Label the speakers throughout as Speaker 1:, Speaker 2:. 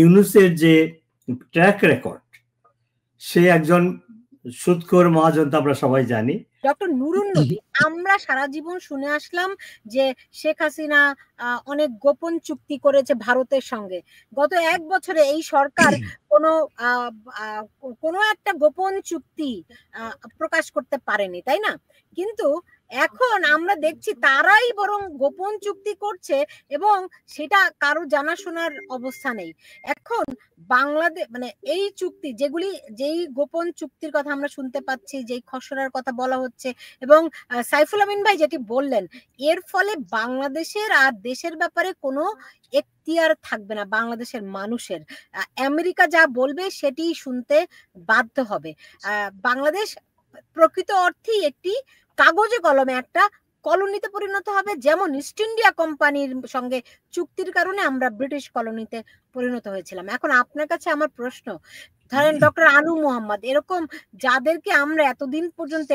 Speaker 1: ইউনূসের যে track record, সে একজন সুদখোর মহাজন, আমরা সবাই জানি।
Speaker 2: ডক্টর নুরুন নবী, আমরা সারা জীবন শুনে আসলাম যে শেখ হাসিনা অনেক গোপন চুক্তি করেছে ভারতের সঙ্গে। গত 1 বছরে এই সরকার কোনো একটা গোপন চুক্তি প্রকাশ করতে পারেনি, তাই না? কিন্তু এখন আমরা দেখছি তারাই বরং গোপন চুক্তি করছে এবং সেটা কারো জানাশোনার অবস্থা নেই। এখন বাংলাদেশ মানে এই চুক্তি যেই গোপন চুক্তির কথা আমরা শুনতে পাচ্ছি, যেই খসড়ার কথা বলা হচ্ছে, এবং সাইফুল আমিন ভাই যেটি বললেন, এর ফলে বাংলাদেশের আর দেশের ব্যাপারে কোনো এখতিয়ার থাকবে না বাংলাদেশের মানুষের। আমেরিকা যা বলবে সেটি শুনতে বাধ্য হবে। বাংলাদেশ প্রকৃত অর্থেই একটি কাগজে কলমে একটা কলোনিতে পরিণত হবে, যেমন ইস্ট ইন্ডিয়া কোম্পানির সঙ্গে চুক্তির কারণে আমরা ব্রিটিশ কলোনিতে পরিণত হয়েছিলাম। এখন আপনার কাছে আমার প্রশ্ন, ধরেন ডক্টর আনু মোহাম্মদ, এরকম যাদেরকে আমরা এতদিন পর্যন্ত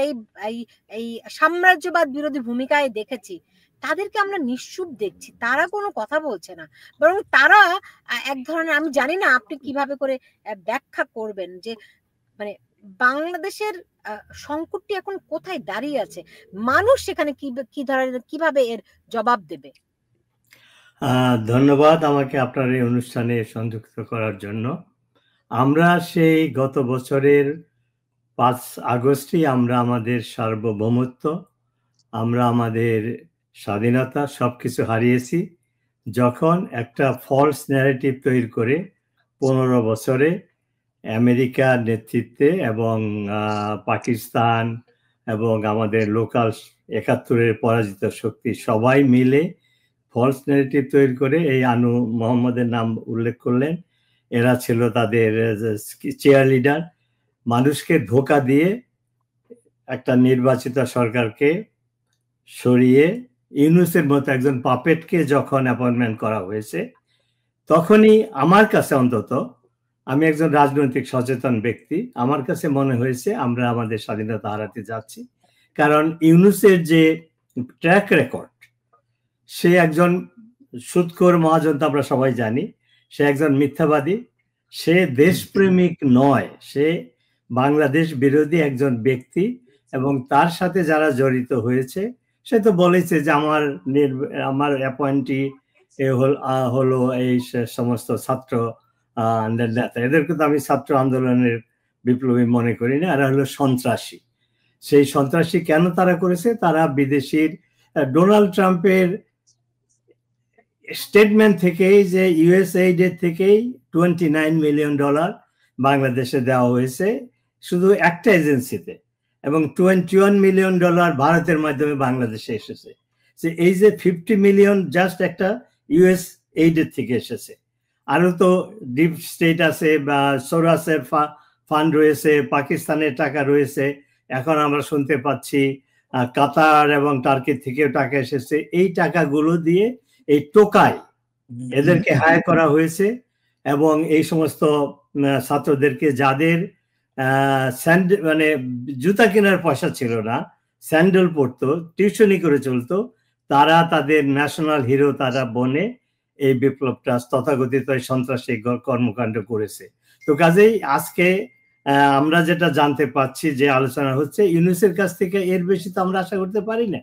Speaker 2: এই সাম্রাজ্যবাদ বিরোধী ভূমিকায় দেখেছি, তাদেরকে আমরা নিশ্চুপ দেখছি, তারা কোনো কথা বলছে না, বরং তারা এক ধরনের, আমি জানি না আপনি কিভাবে করে ব্যাখ্যা করবেন যে মানে বাংলাদেশের সংকটটি এখন কোথায় দাঁড়িয়ে আছে, মানুষ সেখানে কি ধরনের, কিভাবে এর জবাব দেবে?
Speaker 1: ধন্যবাদ আমাকে আপনার এই অনুষ্ঠানে সংযুক্ত করার জন্য। আমরা সেই গত বছরের 5 আগস্টই আমরা আমাদের সার্বভৌমত্ব, আমরা আমাদের স্বাধীনতা সবকিছু হারিয়েছি, যখন একটা ফলস ন্যারেটিভ তৈরি করে 15 বছরে আমেরিকার নেতৃত্বে এবং পাকিস্তান এবং আমাদের লোকাল 71-এর পরাজিত শক্তি সবাই মিলে ফলস ন্যারেটিভ তৈরি করে এই আনু মোহাম্মদের নাম উল্লেখ করলেন। এরা ছিল তাদের চেয়ার লিডার। মানুষকে ধোঁকা দিয়ে একটা নির্বাচিত সরকারকে সরিয়ে ইউনূসের মতো একজন পাপেটকে যখন অ্যাপয়েন্টমেন্ট করা হয়েছে, তখনই আমার কাছে, অন্তত আমি একজন রাজনৈতিক সচেতন ব্যক্তি, আমার কাছে মনে হয়েছে আমরা আমাদের স্বাধীনতা হারাতে যাচ্ছি। কারণ ইউনূসের যে ট্র্যাক রেকর্ড, সে একজন সুদখোর মহাজন, আমরা সবাই জানি। সে একজন মিথ্যাবাদী, সে দেশপ্রেমিক নয়, সে বাংলাদেশ বিরোধী একজন ব্যক্তি। এবং তার সাথে যারা জড়িত হয়েছে, সে তো বলেছে যে আমার অ্যাপয়েন্টি হলো এই সমস্ত ছাত্র নেতা। এদেরকে তো আমি ছাত্র আন্দোলনের বিপ্লবী মনে করি না, এরা হলো সন্ত্রাসী। সেই সন্ত্রাসী কেন তারা করেছে? তারা বিদেশির ডোনাল্ড ট্রাম্পের স্টেটমেন্ট থেকেই যে ইউএসএইড এর থেকেই $29 মিলিয়ন বাংলাদেশে দেওয়া হয়েছে শুধু একটা এজেন্সিতে, এবং $21 মিলিয়ন ভারতের মাধ্যমে বাংলাদেশে এসেছে। এই যে 50 মিলিয়ন জাস্ট একটা ইউএস এইডের থেকে এসেছে। আরো তো ডিপ স্টেট আছে, বা সোরাসের ফান্ড রয়েছে, পাকিস্তানের টাকা রয়েছে, এখন আমরা শুনতে পাচ্ছি কাতার এবং টার্কি থেকেও টাকা এসেছে। এই টাকাগুলো দিয়ে এই টোকাই এদেরকে হায়ার করা হয়েছে, এবং এই সমস্ত ছাত্রদেরকে যাদের মানে জুতা কেনার পয়সা ছিল না, স্যান্ডেল পরতো, টিউশনি করে চলতো, তারা তাদের ন্যাশনাল হিরো তারা বনে এই বিপ্লবটা, তথাকথিত সন্ত্রাসী কর্মকাণ্ড করেছে। তো কাজেই আজকে আমরা যেটা জানতে পাচ্ছি, যে আলোচনা হচ্ছে, ইউনূসের কাছ থেকে এর বেশি তো আমরা আশা করতে পারি না।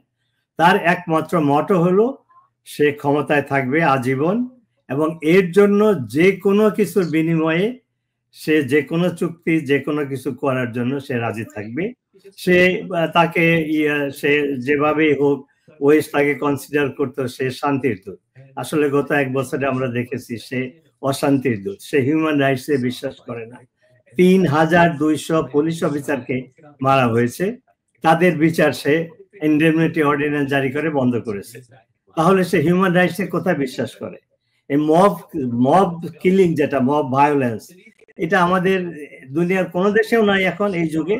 Speaker 1: তার একমাত্র মটো হলো সে ক্ষমতায় থাকবে আজীবন, এবং এর জন্য যে কোনো কিছুর বিনিময়ে সে যে কোনো চুক্তি, যে কোনো কিছু করার জন্য সে রাজি থাকবে। সে তাকে সে যেভাবেই হোক ওয়েস্ট তাকে কনসিডার করতো সে শান্তির দূত। আসলে গত 1 বছরে আমরা দেখেছি সে অশান্তির দূত। সে হিউম্যান রাইটস এ বিশ্বাস করে না। 3200 পুলিশ অফিসারকে মারা হয়েছে, তাদের বিচার সে ইনডেমনিটি অর্ডিন্যান্স জারি করে বন্ধ করেছে। তাহলে সে হিউম্যান রাইটস এ কোথায় বিশ্বাস করে? এই মব কিলিং, যেটা মব ভায়োলেন্স, এটা আমাদের দুনিয়ার কোনো দেশেও নাই এখন এই যুগে,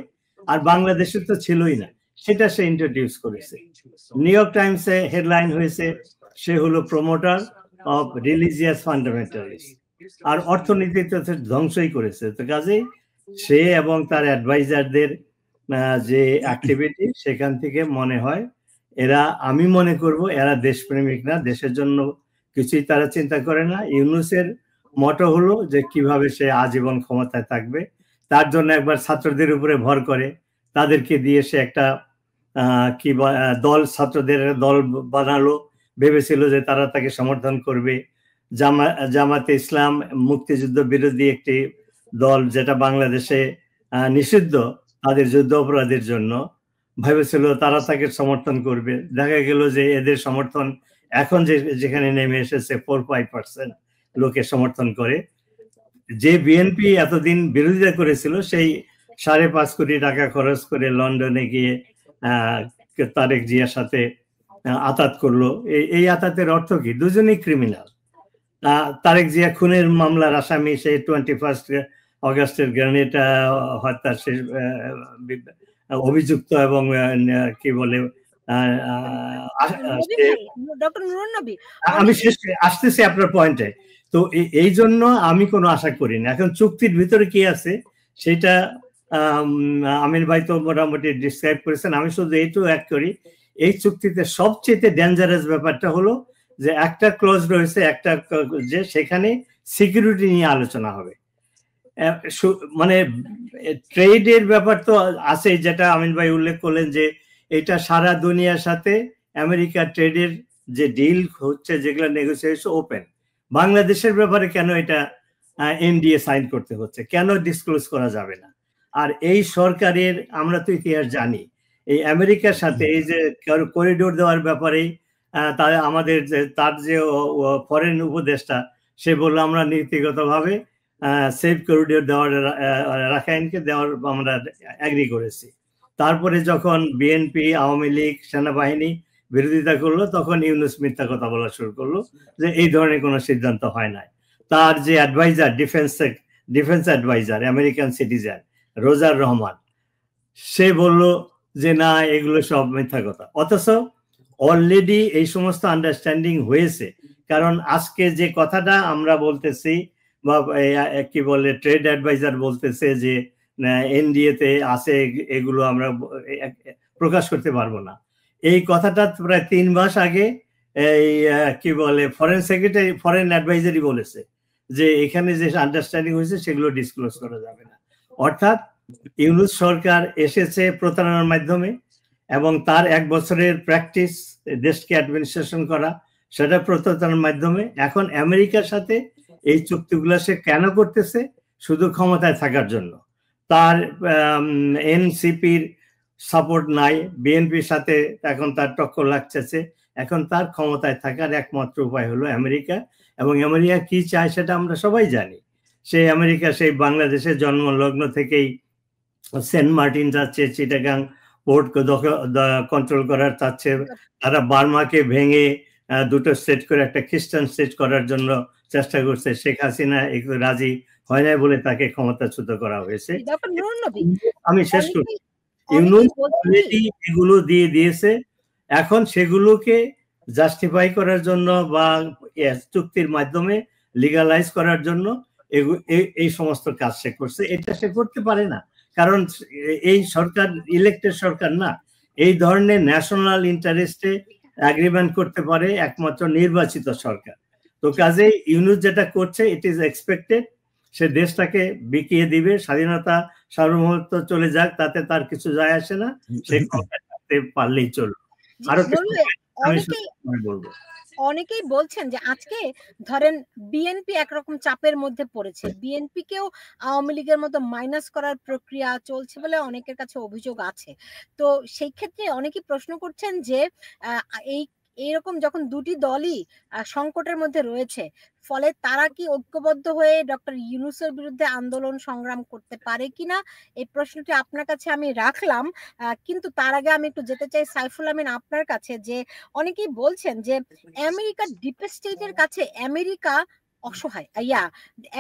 Speaker 1: আর বাংলাদেশে তো ছিলই না, সেটা সে ইন্ট্রোডিউস করেছে। নিউ ইয়র্ক টাইমসে হেডলাইন হয়েছে, সে হলো প্রমোটার অফ রিলিজিয়াস ফান্ডামেন্টালিস্ট, আর অর্থনীতিতে ধ্বংসই করেছে। তো কাজেই সে এবং তার অ্যাডভাইজারদের যে অ্যাক্টিভিটি, সেখান থেকে মনে হয় এরা, আমি মনে করব এরা দেশপ্রেমিক না, দেশের জন্য কিছুই তারা চিন্তা করে না। ইউনূসের মটো হলো যে কিভাবে সে আজীবন ক্ষমতায় থাকবে। তার জন্য একবার ছাত্রদের উপরে ভর করে তাদেরকে দিয়ে সে একটা দল, ছাত্রদের দল বানালো, ভেবেছিল যে তারা তাকে সমর্থন করবে। জামাতে ইসলাম মুক্তিযুদ্ধ বিরোধী একটি দল, যেটা বাংলাদেশে নিষিদ্ধ তাদের যুদ্ধ অপরাধের জন্য, ভেবেছিল তারা তাকে সমর্থন করবে। দেখা গেল যে এদের সমর্থন এখন যেখানে নেমে এসেছে 4-5% লোকে সমর্থন করে। যে বিএনপি এতদিন বিরোধিতা করেছিল সেই 5.5 কোটি টাকা খরচ করে লন্ডনে গিয়ে তারেক জিয়ার সাথে আতাত করলো। এই আতাতের অর্থ কি? দুজনেই ক্রিমিনাল। তারেক জিয়া খুনের মামলার আসামি, সেই 21 অগাস্টের গ্রেনেড হত্যার শেষ অভিযুক্ত, এবং কি বলে আমি শেষ আসতেছি আপনার পয়েন্টে। তো এই জন্য আমি কোনো আশা করি না। এখন চুক্তির ভিতরে কি আছে সেটা আমির ভাই তো মোটামুটি ডিসক্রাইব করেছেন। আমি শুধু এইটুকু অ্যাড করি, এই চুক্তিতে সবচেয়ে ডেঞ্জারাস ব্যাপারটা হলো যে একটা ক্লজ রয়েছে, একটা যে সেখানে সিকিউরিটি নিয়ে আলোচনা হবে। মানে ট্রেডের ব্যাপার তো আছে, যেটা আমিন ভাই উল্লেখ করলেন যে এটা সারা দুনিয়ার সাথে আমেরিকার ট্রেডের যে ডিল হচ্ছে, যেগুলো নেগোসিয়েশন ওপেন। বাংলাদেশের ব্যাপারে কেন এটা এনডিএ সাইন করতে হচ্ছে, কেন ডিসক্লোজ করা যাবে না? আর এই সরকারের আমরা তো ইতিহাস জানি, এই আমেরিকার সাথে এই যে করিডোর দেওয়ার ব্যাপারে আমাদের তার যে ফরেন উপদেষ্টা, সে বললো আমরা নীতিগতভাবে সেফ করিডোর দেওয়ার, রাখাইনকে দেওয়ার আমরা এগ্রি করেছি। তারপরে যখন বিএনপি, আওয়ামী লীগ, সেনাবাহিনী বিরোধিতা করলো, তখন ইউনূস মিথ্যা কথা বলা শুরু করলো যে এই ধরনের কোনো সিদ্ধান্ত হয় নাই। তার যে adviser, defence adviser, American citizen Roger Rahman, সে বলল যে না, এগুলো সব মিথ্যা কথা। অথচ অলরেডি এই সমস্ত আন্ডারস্ট্যান্ডিং হয়েছে। কারণ আজকে যে কথাটা আমরা বলতেছি, বা কি বলে ট্রেড অ্যাডভাইজার বলতেছে যে এনডিএ তে আছে, এগুলো আমরা প্রকাশ করতে পারবো না, এই কথাটা প্রায় 3 মাস আগে এই কি বলে ফরেন সেক্রেটারি, ফরেন অ্যাডভাইজারই বলেছে যে এখানে যে আন্ডারস্ট্যান্ডিং হয়েছে সেগুলো ডিসক্লোজ করা যাবে না। অর্থাৎ ইউনূস সরকার এসেছে প্রতারণার মাধ্যমে, এবং তার 1 বছরের প্র্যাকটিস দেশকে অ্যাডমিনিস্ট্রেশন করা, সেটা প্রতারণার মাধ্যমে। এখন আমেরিকার সাথে এই চুক্তিগুলো সে কেন করতেছে? শুধু ক্ষমতায় থাকার জন্য। তার এনসিপির সাপোর্ট নাই, বিএনপির সাথে এখন তার টক্কর লাগছে। এখন তার ক্ষমতায় থাকার একমাত্র উপায় হলো আমেরিকা। এবং আমেরিকা কি চায় সেটা আমরা সবাই জানি। সেই আমেরিকা সেই বাংলাদেশের জন্মলগ্ন থেকেই সেন্ট মার্টিন চাচ্ছে, চিটাগাং পোর্ট কন্ট্রোল করার চাচ্ছে। তারা বার্মাকে ভেঙে 2টো স্টেট করে একটা খ্রিস্টান স্টেট করার জন্য চেষ্টা করছে। শেখ হাসিনা একটু রাজি হয় না বলে তাকে ক্ষমতাচ্যুত করা হয়েছে। আমি শেষ করি, ইউনূস অলরেডি এগুলো দিয়ে দিয়েছে। এখন সেগুলোকে জাস্টিফাই করার জন্য বা চুক্তির মাধ্যমে লিগালাইজ করার জন্য এই সমস্ত কাজ সে করছে। এটা সে করতে পারে না, কারণ এই সরকার ইলেক্টেড সরকার না। এই ধরনের ন্যাশনাল ইন্টারেস্টে এগ্রিমেন্ট করতে পারে একমাত্র নির্বাচিত সরকার। তো কাজেই ইউনূস যেটা করছে, ইট ইজ এক্সপেক্টেড। সে দেশটাকে বিকিয়ে দিবে, স্বাধীনতা সার্বভৌমত্ব চলে যাক, তাতে তার কিছু যায় আসে না, সে করতে পারলেই চলবে। আরো বলবো,
Speaker 2: অনেকেই বলছেন যে আজকে ধরেন বিএনপি একরকম চাপের মধ্যে পড়েছে, বিএনপি কেও আওয়ামী লীগের মতো মাইনাস করার প্রক্রিয়া চলছে বলে অনেকের কাছে অভিযোগ আছে। তো সেই ক্ষেত্রে অনেকেই প্রশ্ন করছেন যে এইরকম যখন দুটি দলই সংকটের মধ্যে রয়েছে, ফলে তারা কি ঐক্যবদ্ধ হয়ে ডক্টর ইউনূসের বিরুদ্ধে আন্দোলন সংগ্রাম করতে পারে কিনা, এই প্রশ্নটি আপনার কাছে আমি রাখলাম। কিন্তু তার আগে আমি একটু যেতে চাই সাইফুল আমিন আপনার কাছে, যে অনেকেই বলছেন যে আমেরিকার ডিপ স্টেটের কাছে আমেরিকা অসহায়,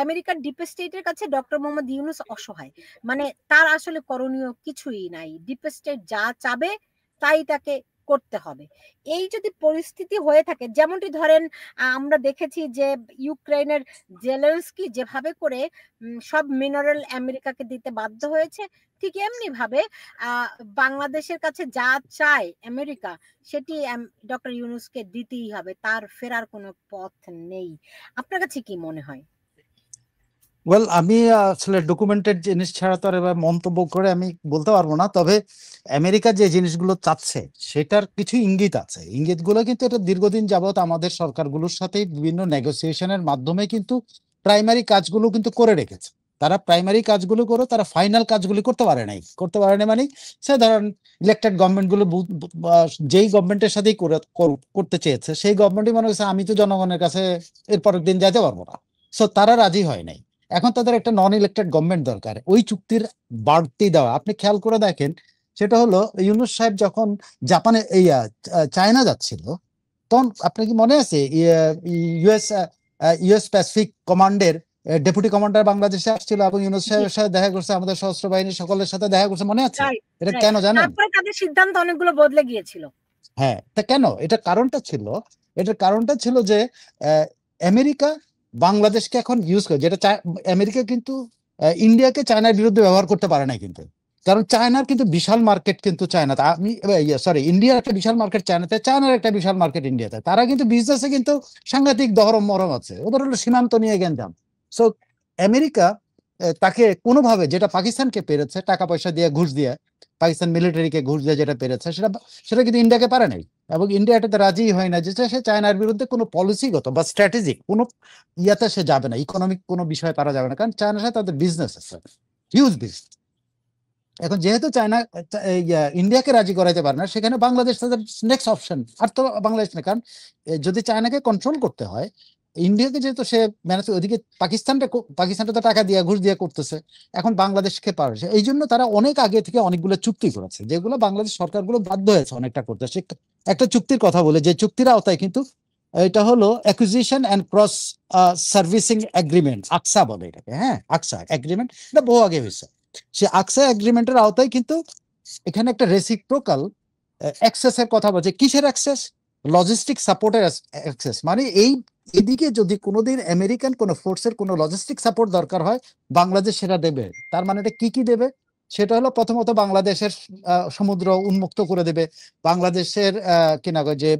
Speaker 2: আমেরিকার ডিপ স্টেটের কাছে ডক্টর মোহাম্মদ ইউনূস অসহায়, মানে তার আসলে করণীয় কিছুই নাই, ডিপ স্টেট যা চাবে তাই তাকে করতে হবে। এই যদি পরিস্থিতি হয়ে থাকে, যেমনটি ধরেন আমরা দেখেছি যে ইউক্রেনের জেলেনস্কি যেভাবে করে সব মিনারেল আমেরিকাকে দিতে বাধ্য হয়েছে, ঠিক এমনি ভাবে বাংলাদেশের কাছে যা চায় আমেরিকা সেটি ডক্টর ইউনূসকে দিতেই হবে, তার ফেরার কোনো পথ নেই। আপনার কাছে কি মনে হয়?
Speaker 3: ওয়েল, আমি আসলে ডকুমেন্টেড জিনিস ছাড়া তো আর এবার মন্তব্য করে আমি বলতে পারবো না। তবে আমেরিকা যে জিনিসগুলো চাচ্ছে সেটার কিছু ইঙ্গিত আছে। ইঙ্গিতগুলো কিন্তু এটা দীর্ঘদিন যাবত আমাদের সরকারগুলোর সাথে বিভিন্ন নেগোসিয়েশনের মাধ্যমে কিন্তু প্রাইমারি কাজগুলো কিন্তু করে রেখেছে। তারা প্রাইমারি কাজগুলো করে, তারা ফাইনাল কাজগুলি করতে পারে নাই মানে সে ধরেন ইলেক্টেড গভর্নমেন্টগুলো যেই গভর্নমেন্টের সাথেই করতে চেয়েছে সেই গভর্নমেন্টই মনে হচ্ছে আমি তো জনগণের কাছে এর পরের দিন যেতে পারবো না, সো তারা রাজি হয় নাই। এখন তাদের একটা নন ইলেক্টেড গভর্নমেন্ট দরকার ওই চুক্তির বাড়তি দেওয়া। আপনি খেয়াল করে দেখেন, সেটা হলো ইউনূস সাহেব যখন জাপানে চায়না যাচ্ছিল, তখন আপনার কি মনে আছে ইউএস ইউএস প্যাসিফিক কমান্ডের ডেপুটি কমান্ডার বাংলাদেশে আসছিল এবং ইউনূস সাহেবের সাথে দেখা করছে, আমাদের সশস্ত্র বাহিনীর সকলের সাথে দেখা করছে, মনে আছে? এটা কেন জানেন?
Speaker 2: তারপরে তাদের সিদ্ধান্ত অনেকগুলো বদলে গিয়েছিল।
Speaker 3: হ্যাঁ, তা কেন? এটার কারণটা ছিল যে আমেরিকা বাংলাদেশকে এখন ইউজ করে, যেটা আমেরিকা কিন্তু ইন্ডিয়াকে চায়নার বিরুদ্ধে ব্যবহার করতে পারে না কিন্তু, কারণ চায়নার কিন্তু বিশাল মার্কেট কিন্তু চায়নাতে, ইন্ডিয়ার একটা বিশাল মার্কেট চায়নাতে, চায়নার একটা বিশাল মার্কেট ইন্ডিয়াতে। তারা কিন্তু বিজনেসে কিন্তু সাংঘাতিক দহরম মরম আছে, ওদের হলো সীমান্ত নিয়ে গেঞ্জাম। সো আমেরিকা তাকে কোনোভাবে, যেটা পাকিস্তানকে পেরেছে টাকা পয়সা দিয়ে, ঘুষ দিয়ে, পাকিস্তান মিলিটারিকে ঘুষ দিয়ে যেটা পেরেছে, সেটা কিন্তু ইন্ডিয়াকে পারে নাই। এবং ইন্ডিয়া এটাতে রাজি হয় না যে সে চায়নার বিরুদ্ধে কোনো পলিসিগত বা স্ট্র্যাটেজিক কোনো ইয়াতে সে যাবে না, ইকোনমিক কোনো বিষয়ে তারা যাবে না, কারণ চায়নার সাথে তাদের বিজনেস আছে, হিউজ বিজনেস। এখন যেহেতু চায়না ইন্ডিয়াকে রাজি করাইতে পারে না, সেখানে বাংলাদেশ তাদের নেক্সট অপশন। আর তো বাংলাদেশ না, কারণ যদি চায়নাকে কন্ট্রোল করতে হয়, ইন্ডিয়াকে যেহেতু সে ম্যানেজ, ওদিকে পাকিস্তানটা তো টাকা দিয়ে, ঘুষ দিয়ে করতেছে, এখন বাংলাদেশকে পারছে। এই জন্য তারা অনেক আগে থেকে অনেকগুলো চুক্তি করেছে, যেগুলো বাংলাদেশ সরকারগুলো বাধ্য হয়েছে অনেকটা করতে। সে একটা চুক্তির কথা বলে, যে চুক্তির আওতায় কিন্তু এটা হলো acquisition and cross servicing agreement, ACSA বলে এটাকে। হ্যাঁ, আকসা এগ্রিমেন্ট, এটা বহু আগে হয়েছে। সে আকসা এগ্রিমেন্টের আওতায় কিন্তু এখানে একটা রেসিপ্রোকাল অ্যাক্সেসের কথা বলছে। কিসের অ্যাক্সেস? লজিস্টিক সাপোর্টের অ্যাক্সেস। মানে এদিকে যদি কোনোদিন আমেরিকান কোনো ফোর্সের কোনো লজিস্টিক সাপোর্ট দরকার হয়, বাংলাদেশ সেটা দেবে। তার মানে এটা কি দেবে? সেটা হলো প্রথমত বাংলাদেশের সমুদ্র উন্মুক্ত করে দেবে, বাংলাদেশের যে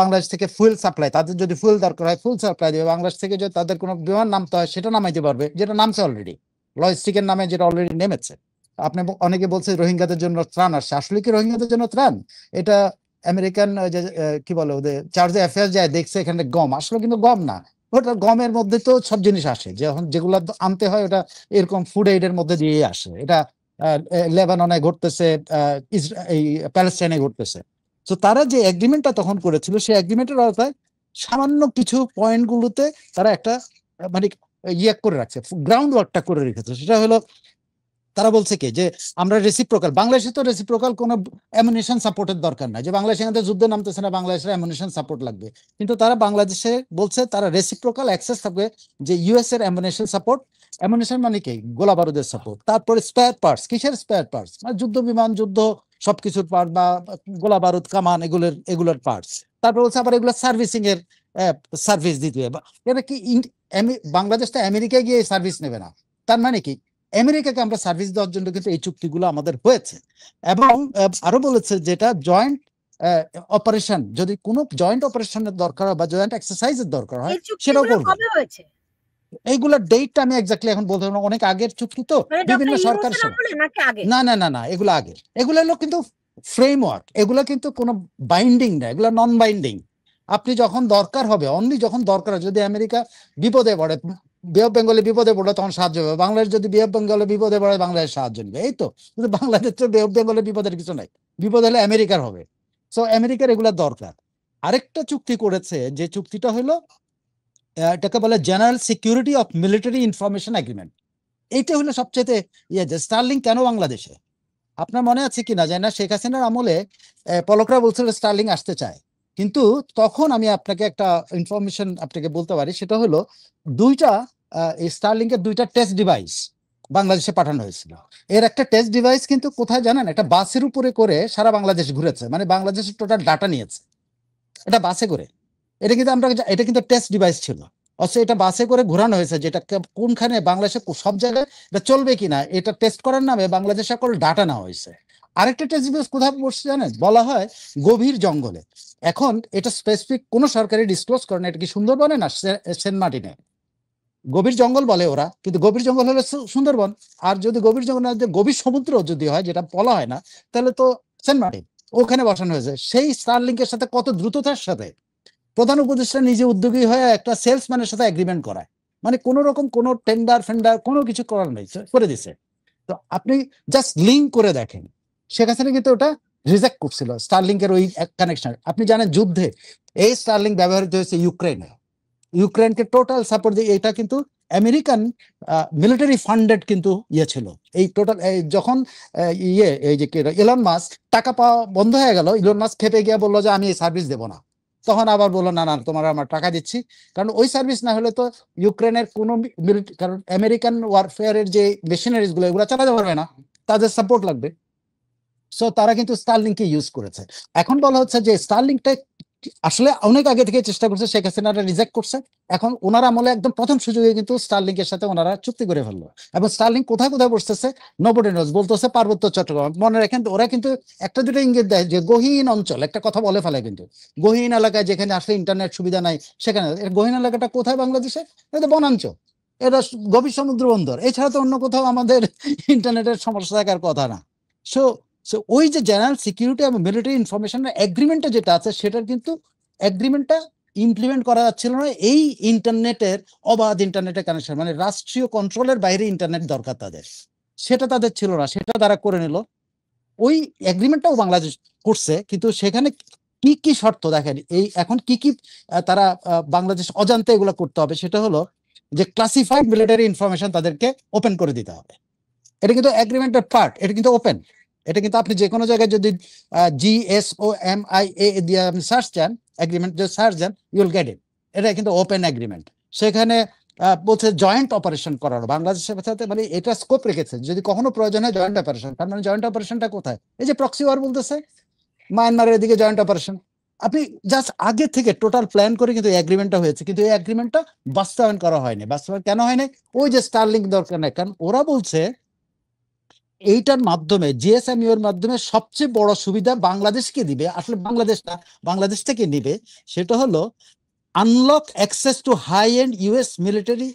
Speaker 3: বাংলাদেশ থেকে ফুয়েল সাপ্লাই, তাদের যদি ফুয়েল দরকার হয় ফুয়েল সাপ্লাই দেবে, বাংলাদেশ থেকে যদি তাদের কোনো বিমান নামতে হয় সেটা নামাইতে পারবে, যেটা নামছে অলরেডি, লজিস্টিকের নামে যেটা অলরেডি নেমেছে। আপনি অনেকে বলছে রোহিঙ্গাদের জন্য ত্রাণ আসছে, আসলে কি রোহিঙ্গাদের জন্য ত্রাণ? এটা আমেরিকান যে কি বলে ওদের চার্জে অ্যাফেয়ার্স যায়, দেখছে এখানে গম, আসলে কিন্তু গম না, ওটা গমের মধ্যে তো সব জিনিস আসে, যখন যেগুলো আনতে হয় ওটা এরকম ফুড এইডের মধ্যে দিয়ে আসে। এটা লেবাননে ঘটতেছে, এই প্যালেস্টাইনে ঘটতেছে। তো তারা যে এগ্রিমেন্টটা তখন করেছিল, সেই এগ্রিমেন্টের আওতায় সামান্য কিছু পয়েন্টগুলোতে তারা একটা মানে করে রাখছে, গ্রাউন্ড ওয়ার্কটা করে রেখেছে। সেটা হলো তারা বলছে কি, যে আমরা রেসিপ্রোকাল, বাংলাদেশে তো রেসিপ্রোকাল কোনো অ্যামুনিশন সাপোর্টের দরকার নাই, যে বাংলাদেশ এখানে যুদ্ধে নামতেছে না, বাংলাদেশের অ্যামুনিশন সাপোর্ট লাগবে, কিন্তু তারা বাংলাদেশে বলছে তারা রেসিপ্রোকাল অ্যাক্সেস থাকবে, যে ইউএস এর অ্যামুনিশন সাপোর্ট। অ্যামুনিশন মানে কি? গোলা বারুদের সাপোর্ট। তারপরে স্পেয়ার পার্টস, কিসের স্পেয়ার পার্টস? মানে যুদ্ধ বিমান, যুদ্ধ সবকিছুর পার্ট, বা গোলা বারুদ, কামান, এগুলোর পার্টস। তারপর বলছে আবার এগুলো সার্ভিসিং এর সার্ভিস দিতে হবে। এটা কি বাংলাদেশ তো আমেরিকায় গিয়ে সার্ভিস নেবে না। তার মানে কি, আমেরিকাকে আমরা সার্ভিস দেওয়ার জন্য কিন্তু এই চুক্তিগুলো আমাদের হয়েছে। এবং আরো বলেছে যেটা জয়েন্ট অপারেশন, যদি কোনো জয়েন্ট অপারেশনের দরকার হয় বা জয়েন্ট এক্সারসাইজের দরকার হয়, সেটাও করবে। এইগুলোর ডেটটা আমি এক্স্যাক্টলি এখন বলতে পারবো না, অনেক আগের চুক্তি তো, বিভিন্ন সরকার। না না না না, এগুলো আগের, এগুলো হলো কিন্তু ফ্রেমওয়ার্ক, এগুলো কিন্তু কোনো বাইন্ডিং না, এগুলো নন বাইন্ডিং। আপনি যখন দরকার হবে, অনলি যখন দরকার হয়, যদি আমেরিকা বিপদে পড়ে, বে অফ বেঙ্গলে বিপদে পড়লে তখন সাহায্য হবে, বাংলাদেশ যদি বে অফ বেঙ্গলে বিপদে পড়ে বাংলাদেশ সাহায্য নেবে, এই তো। কিন্তু বাংলাদেশ তো বে অফ বেঙ্গলে বিপদের কিছু নাই, বিপদ হলে আমেরিকার হবে। সো আমেরিকার এগুলা দরকার। আরেকটা চুক্তি করেছে, যে চুক্তিটা হলো এটাকে বলে general security of military information agreement. এইটা হলো সবচেয়ে যে স্টার্লিং কেন বাংলাদেশে, আপনার মনে আছে কিনা জানি না, শেখ হাসিনার আমলে পলকরা বলছিল স্টার্লিং আসতে চায়, কিন্তু তখন আমি আপনাকে একটা ইনফরমেশন আপনাকে বলতে পারি, সেটা হলো দুইটা স্টার্লিং এর দুইটা টেস্ট ডিভাইস বাংলাদেশে পাঠানো হয়েছিল। এর একটা টেস্ট ডিভাইস কিন্তু কোথায় জানেন? একটা বাসের উপরে করে সারা বাংলাদেশ ঘুরেছে, মানে বাংলাদেশের টোটাল ডাটা নিয়েছে এটা বাসে করে। এটা কিন্তু টেস্ট ডিভাইস ছিল, অথচ এটা বাসে করে ঘোরানো হয়েছে, যেটা কোনখানে বাংলাদেশে সব জায়গায় এটা চলবে কিনা এটা টেস্ট করার নামে বাংলাদেশে সকল ডাটা নেওয়া হয়েছে। আরেকটা টেস্ট ডিভাইস কোথায় বসছে জানেন? বলা হয় গভীর জঙ্গলে। এখন এটা স্পেসিফিক কোনো সরকারি ডিসক্লোজ করে না, এটা কি সুন্দরবনে না সেন্ট মার্টিনে, গভীর জঙ্গল বলে ওরা, কিন্তু গভীর জঙ্গল হলে সুন্দরবন। আর যদি গভীর জঙ্গল না, গভীর সমুদ্র যদি হয়, যেটা বলা হয় না, তাহলে তো সেন্ট মার্টিন ওখানে বসানো হয়েছে। সেই স্টারলিংকের সাথে কত দ্রুততার সাথে প্রধান উপদেষ্টা নিজে উদ্যোগী হয়ে একটা সেলসম্যানের সাথে এগ্রিমেন্ট করায়, মানে কোন রকম কোনো টেন্ডার ফেন্ডার কোনো কিছু করার নেই, করে দিছে। তো আপনি জাস্ট লিঙ্ক করে দেখেন, শেখ হাসিনা কিন্তু ওটা রিজেক্ট করছিল স্টারলিংকের ওই কানেকশন। আপনি জানেন যুদ্ধে এই স্টারলিংক ব্যবহৃত হয়েছে ইউক্রেনে, ইউক্রেনকে টোটাল সাপোর্ট দিয়ে। এটা কিন্তু আমেরিকান মিলিটারি ফান্ডেড কিন্তু ইয়ে ছিল এই টোটাল। যখন এই যে ইলন মাস্ক টাকা পাওয়া বন্ধ হয়ে গেল, ইলন মাস্ক খেপে গিয়ে বললো যে আমি এই সার্ভিস দেবো না, তখন আবার বললো না না তোমার আমার টাকা দিচ্ছি, কারণ ওই সার্ভিস না হলে তো ইউক্রেনের কোনো কারণ আমেরিকান ওয়ারফেয়ারের যে মেশিনারিজ গুলো এগুলো চালাতে পারবে না, তাদের সাপোর্ট লাগবে। সো তারা কিন্তু স্টারলিংকে ইউজ করেছে। এখন বলা হচ্ছে যে স্টারলিংকটা আসলে অনেক আগে থেকে চেষ্টা করছে, শেখ হাসিনারা রিজেক্ট করছে। এখন ওনারা আমলে একদম প্রথম সুযোগে কিন্তু স্টারলিংকের সাথে ওনারা চুক্তি করে ফেললো। এবং স্টারলিংক কোথায় কোথায় বসতেছে নোবডি নোজ, বলতেছে পার্বত্য চট্টগ্রাম। মনে রাখেন ওরা কিন্তু একটা দুটো ইঙ্গিত দেয় যে গহীন অঞ্চল, একটা কথা বলে ফেলে কিন্তু, গহীন এলাকায় যেখানে আসলে ইন্টারনেট সুবিধা নাই সেখানে। গহীন এলাকাটা কোথায় বাংলাদেশে? এটা বনাঞ্চল, এটা গভীর সমুদ্র বন্দর, এছাড়া তো অন্য কোথাও আমাদের ইন্টারনেটের সমস্যা থাকার কথা না। সো ওই যে জেনারেল সিকিউরিটি এবং মিলিটারি ইনফরমেশনের এগ্রিমেন্টটা যেটা আছে, সেটার কিন্তু এগ্রিমেন্টটা ইমপ্লিমেন্ট করা যাচ্ছিল না। এই ইন্টারনেটের অবাধ ইন্টারনেটের কানেকশন, মানে রাষ্ট্রীয় কন্ট্রোলের বাইরে ইন্টারনেট দরকার তাদের, সেটা তাদের ছিল না, সেটা তারা করে নিল। ওই এগ্রিমেন্টটাও বাংলাদেশ করছে, কিন্তু সেখানে কি কি শর্ত দেখেন, এই এখন কি কি তারা বাংলাদেশ অজান্তে এগুলো করতে হবে, সেটা হলো যে ক্লাসিফাইড মিলিটারি ইনফরমেশন তাদেরকে ওপেন করে দিতে হবে। এটা কিন্তু এগ্রিমেন্টের পার্ট, এটা কিন্তু ওপেন। এটা কিন্তু আপনি যে কোনো জায়গায় যদি GSOMIA দিয়ে আপনি সার্চ দেন, এগ্রিমেন্ট যদি সার্চ দেন, ইউ উইল গেট ইট। এটা কিন্তু ওপেন এগ্রিমেন্ট। সেখানে বলছে জয়েন্ট অপারেশন করার বাংলাদেশের সাথে, মানে এটা স্কোপ রেখেছে যদি কখনো প্রয়োজন হয় জয়েন্ট অপারেশন। তার মানে জয়েন্ট অপারেশনটা কোথায়? এই যে প্রক্সি ওয়ার বলতেছে, মায়ানমারের দিকে জয়েন্ট অপারেশন। আপনি জাস্ট আগে থেকে টোটাল প্ল্যান করে কিন্তু এগ্রিমেন্টটা হয়েছে, কিন্তু এই এগ্রিমেন্টটা বাস্তবায়ন করা হয়নি। বাস্তবায়ন কেন হয়নি? ওই যে স্টারলিংক দরকার নেই, কারণ ওরা বলছে এইটার মাধ্যমে GSMU এর মাধ্যমে সবচেয়ে বড় সুবিধা বাংলাদেশকে দিবে, আসলে বাংলাদেশ না, বাংলাদেশ থেকে নিবে, সেটা হলো unlock access to high end US military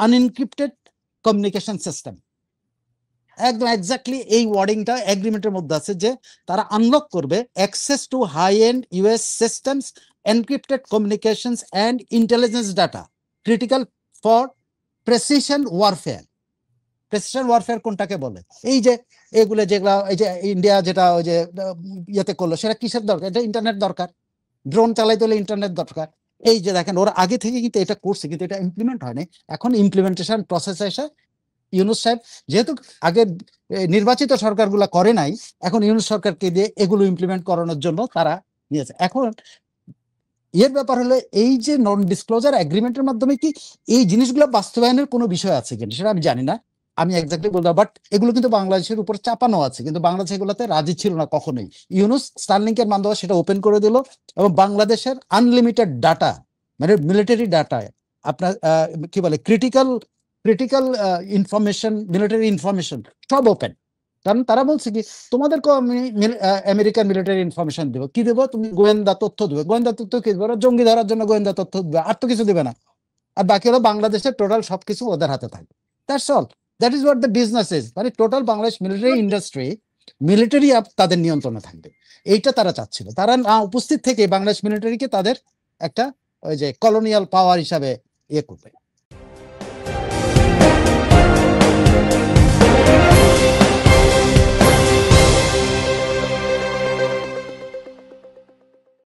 Speaker 3: unencrypted communication system. একদম এক্স্যাক্টলি এই ওয়ার্ডিংটা এগ্রিমেন্টের মধ্যে আছে, যে তারা আনলক করবে access to high end US systems, encrypted communications and intelligence data critical for precision warfare. Precision warfare কোনটাকে বলে? এই যে এগুলো যেগুলা, এই যে ইন্ডিয়া যেটা ওই যে ইয়েতে করলো, সেটা কিসের দরকার? এটা ইন্টারনেট দরকার, ড্রোন চালাইতে হলে ইন্টারনেট দরকার। এই যে দেখেন ওরা আগে থেকে কিন্তু এটা করছে, কিন্তু এটা ইমপ্লিমেন্ট হয়নি। এখন ইমপ্লিমেন্টেশন প্রসেসে এসে ইউনূস সাহেব যেহেতু আগে নির্বাচিত সরকারগুলো করে নাই, এখন ইউনূস সরকারকে দিয়ে এগুলো ইমপ্লিমেন্ট করানোর জন্য তারা নিয়েছে। এখন এর ব্যাপার হলো এই যে নন ডিসক্লোজার এগ্রিমেন্টের মাধ্যমে কি এই জিনিসগুলো বাস্তবায়নের কোনো বিষয় আছে কিনা সেটা আমি জানি না, আমি এক্স্যাক্টলি বলবো। বাট এগুলো কিন্তু বাংলাদেশের উপর চাপানো আছে, কিন্তু বাংলাদেশ এগুলোতে রাজি ছিল না কখনোই। ইউনূস স্টারলিংকের মাধ্যমে সেটা ওপেন করে দিল, এবং বাংলাদেশের আনলিমিটেড ডাটা, মানে মিলিটারি ডাটা, আপনার কি বলে ক্রিটিক্যাল ইনফরমেশন, মিলিটারি ইনফরমেশন সব ওপেন। কারণ তারা বলছে কি, তোমাদেরকে আমি আমেরিকান মিলিটারি ইনফরমেশন দেবো, কি দেবো? তুমি গোয়েন্দা তথ্য দেবে। গোয়েন্দা তথ্য কি দেবে? জঙ্গি ধরার জন্য গোয়েন্দা তথ্য দেবে, আর তো কিছু দেবে না। আর বাকি হলো বাংলাদেশের টোটাল সবকিছু ওদের হাতে থাকবে। That's all, that is what the business is. মানে total Bangladesh military industry, military তাদের নিয়ন্ত্রণে থাকবে, এইটা তারা চাচ্ছিল। তারা না উপস্থিত থেকে বাংলাদেশ মিলিটারিকে তাদের একটা ওই যে কলোনিয়াল পাওয়ার হিসাবে ইয়ে করবে।